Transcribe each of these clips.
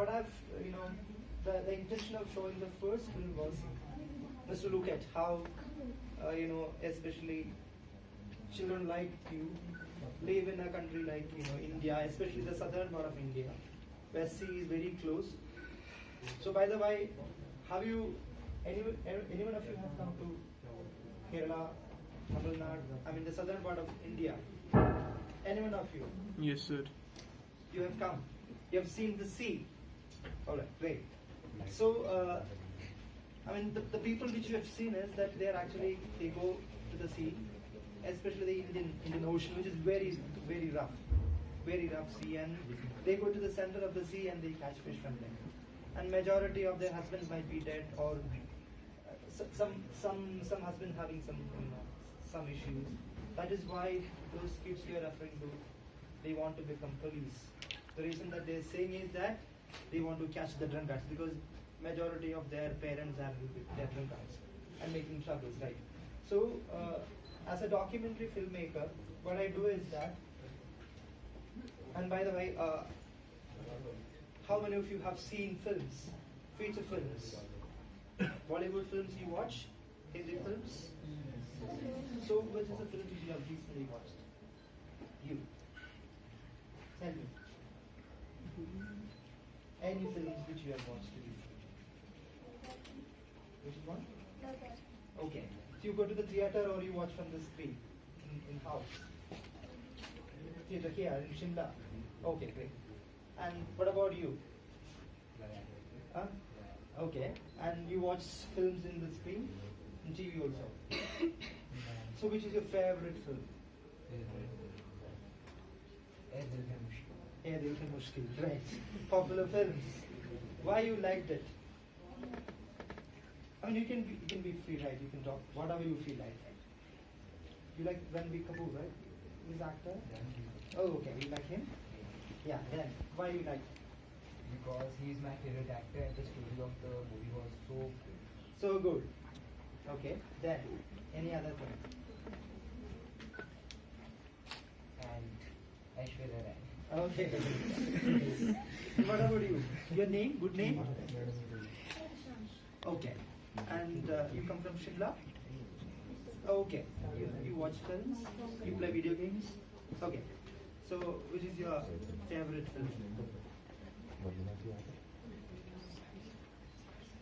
what I've, the intention of showing the first film was to look at how, especially children like you live in a country like, India, especially the southern part of India, where sea is very close. So, by the way, have you, anyone of you have come to Kerala, Tamil Nadu, the southern part of India? Anyone of you? Yes, sir. You have come. You have seen the sea. Alright, great. So, the people which you have seen is that they go to the sea, especially the Indian Ocean, which is very, very rough sea, and they go to the center of the sea and they catch fish from there. And majority of their husbands might be dead, or some husband having some issues. That is why those kids you are referring to, they want to become police. The reason that they're saying is that they want to catch the drunkards, because majority of their parents are drunkards and making troubles, right? So, as a documentary filmmaker, what I do is that, and by the way, how many of you have seen films, feature films? Bollywood films you watch? Hindi films? So, which is the film which you have recently watched? You. Tell me. Any films which you have watched recently? Which is one? Okay. So you go to the theater or you watch from the screen in house? Theater here in Shimla. Okay, great. And what about you? Huh? Okay. And you watch films in the screen? In TV also? So which is your favorite film? Yeah, Dil Ke Mushkil, right. Popular films. Why you liked it? You can be free, right? You can talk whatever you feel like. You like Ranbir Kapoor, right? He's actor. Oh, okay. You like him? Yeah. Then why you like? Because he's my favorite actor and the story of the movie was so good. So good. Okay. Then any other thing? And Aishwarya Rai. Okay. What about you? Your name? Good name? Okay. And you come from Shimla? Okay. You watch films? You play video games? Okay. So, which is your favorite film?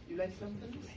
You like some films?